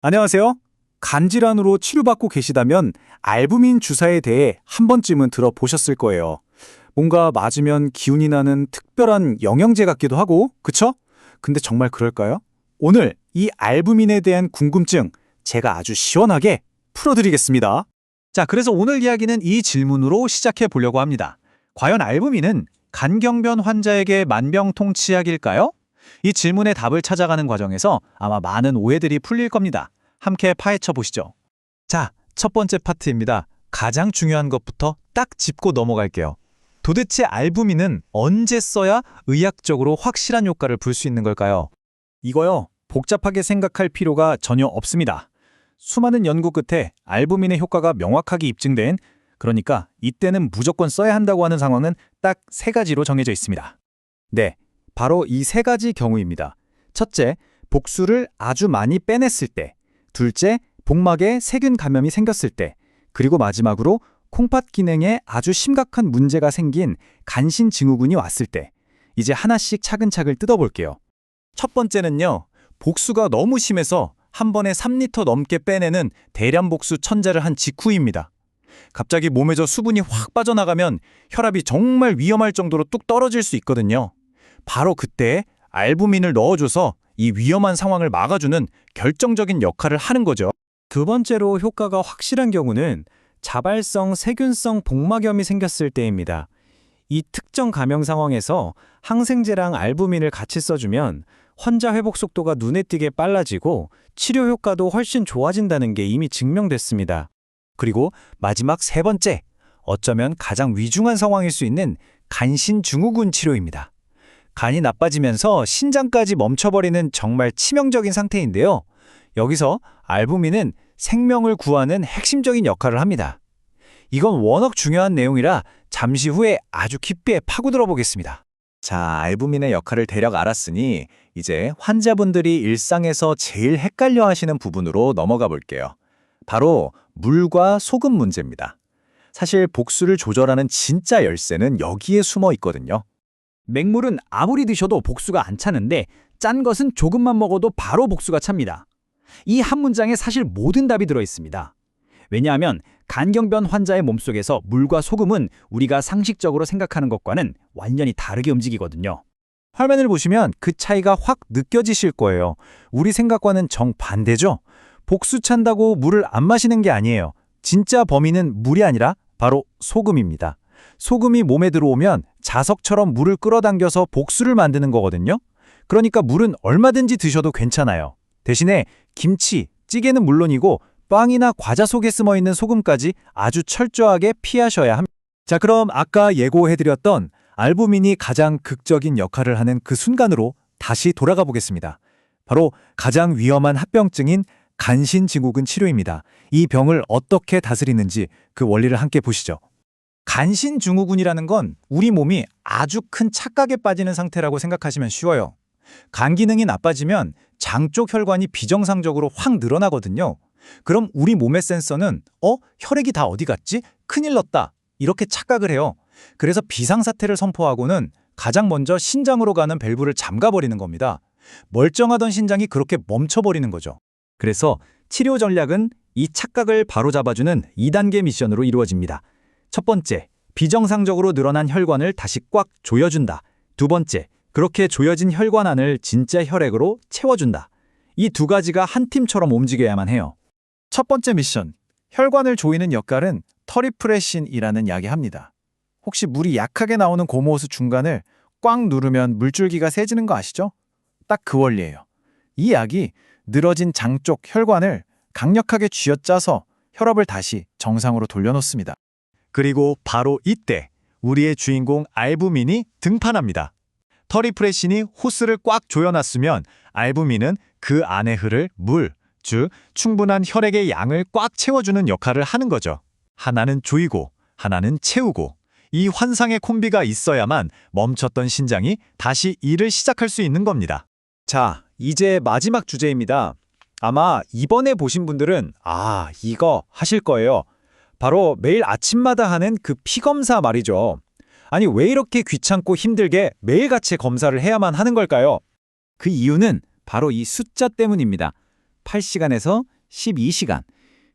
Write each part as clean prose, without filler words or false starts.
안녕하세요. 간 질환으로 치료받고 계시다면 알부민 주사에 대해 한 번쯤은 들어보셨을 거예요. 뭔가 맞으면 기운이 나는 특별한 영양제 같기도 하고, 그쵸? 근데 정말 그럴까요? 오늘 이 알부민에 대한 궁금증 제가 아주 시원하게 풀어드리겠습니다. 자, 그래서 오늘 이야기는 이 질문으로 시작해 보려고 합니다. 과연 알부민은 간경변 환자에게 만병통치약일까요? 이 질문의 답을 찾아가는 과정에서 아마 많은 오해들이 풀릴 겁니다. 함께 파헤쳐 보시죠. 자, 첫 번째 파트입니다. 가장 중요한 것부터 딱 짚고 넘어갈게요. 도대체 알부민은 언제 써야 의학적으로 확실한 효과를 볼 수 있는 걸까요? 이거요, 복잡하게 생각할 필요가 전혀 없습니다. 수많은 연구 끝에 알부민의 효과가 명확하게 입증된, 그러니까 이때는 무조건 써야 한다고 하는 상황은 딱 세 가지로 정해져 있습니다. 네, 바로 이 세 가지 경우입니다. 첫째, 복수를 아주 많이 빼냈을 때. 둘째, 복막에 세균 감염이 생겼을 때. 그리고 마지막으로 콩팥 기능에 아주 심각한 문제가 생긴 간신 증후군이 왔을 때. 이제 하나씩 차근차근 뜯어볼게요. 첫 번째는요, 복수가 너무 심해서 한 번에 3리터 넘게 빼내는 대량 복수 천자를 한 직후입니다. 갑자기 몸에서 수분이 확 빠져나가면 혈압이 정말 위험할 정도로 뚝 떨어질 수 있거든요. 바로 그때 알부민을 넣어줘서 이 위험한 상황을 막아주는 결정적인 역할을 하는 거죠. 두 번째로 효과가 확실한 경우는 자발성 세균성 복막염이 생겼을 때입니다. 이 특정 감염 상황에서 항생제랑 알부민을 같이 써주면 환자 회복 속도가 눈에 띄게 빨라지고 치료 효과도 훨씬 좋아진다는 게 이미 증명됐습니다. 그리고 마지막 세 번째, 어쩌면 가장 위중한 상황일 수 있는 간신 증후군 치료입니다. 간이 나빠지면서 신장까지 멈춰버리는 정말 치명적인 상태인데요. 여기서 알부민은 생명을 구하는 핵심적인 역할을 합니다. 이건 워낙 중요한 내용이라 잠시 후에 아주 깊게 파고들어 보겠습니다. 자, 알부민의 역할을 대략 알았으니 이제 환자분들이 일상에서 제일 헷갈려 하시는 부분으로 넘어가 볼게요. 바로 물과 소금 문제입니다. 사실 복수를 조절하는 진짜 열쇠는 여기에 숨어 있거든요. 맹물은 아무리 드셔도 복수가 안 차는데 짠 것은 조금만 먹어도 바로 복수가 찹니다. 이 한 문장에 사실 모든 답이 들어 있습니다. 왜냐하면 간경변 환자의 몸속에서 물과 소금은 우리가 상식적으로 생각하는 것과는 완전히 다르게 움직이거든요. 화면을 보시면 그 차이가 확 느껴지실 거예요. 우리 생각과는 정반대죠. 복수 찬다고 물을 안 마시는 게 아니에요. 진짜 범인은 물이 아니라 바로 소금입니다. 소금이 몸에 들어오면 자석처럼 물을 끌어당겨서 복수를 만드는 거거든요. 그러니까 물은 얼마든지 드셔도 괜찮아요. 대신에 김치, 찌개는 물론이고 빵이나 과자 속에 숨어있는 소금까지 아주 철저하게 피하셔야 합니다. 자, 그럼 아까 예고해드렸던 알부민이 가장 극적인 역할을 하는 그 순간으로 다시 돌아가 보겠습니다. 바로 가장 위험한 합병증인 간신증후군 치료입니다. 이 병을 어떻게 다스리는지 그 원리를 함께 보시죠. 간신증후군이라는 건 우리 몸이 아주 큰 착각에 빠지는 상태라고 생각하시면 쉬워요. 간 기능이 나빠지면 장 쪽 혈관이 비정상적으로 확 늘어나거든요. 그럼 우리 몸의 센서는 혈액이 다 어디 갔지? 큰일 났다. 이렇게 착각을 해요. 그래서 비상사태를 선포하고는 가장 먼저 신장으로 가는 밸브를 잠가버리는 겁니다. 멀쩡하던 신장이 그렇게 멈춰버리는 거죠. 그래서 치료 전략은 이 착각을 바로잡아주는 2단계 미션으로 이루어집니다. 첫 번째, 비정상적으로 늘어난 혈관을 다시 꽉 조여준다. 두 번째, 그렇게 조여진 혈관 안을 진짜 혈액으로 채워준다. 이 두 가지가 한 팀처럼 움직여야만 해요. 첫 번째 미션, 혈관을 조이는 역할은 터리프레신이라는 약이 합니다. 혹시 물이 약하게 나오는 고무호스 중간을 꽉 누르면 물줄기가 세지는 거 아시죠? 딱 그 원리예요. 이 약이 늘어진 장 쪽 혈관을 강력하게 쥐어짜서 혈압을 다시 정상으로 돌려놓습니다. 그리고 바로 이때 우리의 주인공 알부민이 등판합니다. 터리프레신이 호스를 꽉 조여놨으면 알부민은 그 안에 흐를 물, 즉 충분한 혈액의 양을 꽉 채워주는 역할을 하는 거죠. 하나는 조이고 하나는 채우고 이 환상의 콤비가 있어야만 멈췄던 신장이 다시 일을 시작할 수 있는 겁니다. 자, 이제 마지막 주제입니다. 아마 이번에 보신 분들은 이거 하실 거예요. 바로 매일 아침마다 하는 그 피검사 말이죠. 아니, 왜 이렇게 귀찮고 힘들게 매일같이 검사를 해야만 하는 걸까요? 그 이유는 바로 이 숫자 때문입니다. 8시간에서 12시간.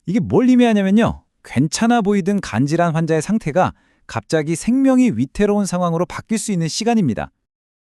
이게 뭘 의미하냐면요. 괜찮아 보이던 간질환 환자의 상태가 갑자기 생명이 위태로운 상황으로 바뀔 수 있는 시간입니다.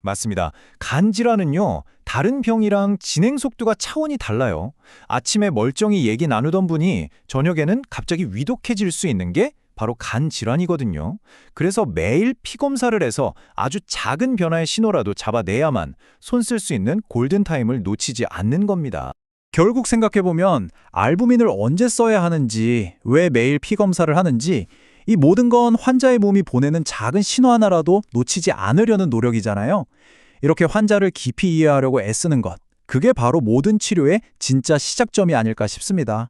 맞습니다. 간 질환은요, 다른 병이랑 진행 속도가 차원이 달라요. 아침에 멀쩡히 얘기 나누던 분이 저녁에는 갑자기 위독해질 수 있는 게 바로 간 질환이거든요. 그래서 매일 피 검사를 해서 아주 작은 변화의 신호라도 잡아내야만 손 쓸 수 있는 골든타임을 놓치지 않는 겁니다. 결국 생각해보면 알부민을 언제 써야 하는지, 왜 매일 피 검사를 하는지 이 모든 건 환자의 몸이 보내는 작은 신호 하나라도 놓치지 않으려는 노력이잖아요. 이렇게 환자를 깊이 이해하려고 애쓰는 것, 그게 바로 모든 치료의 진짜 시작점이 아닐까 싶습니다.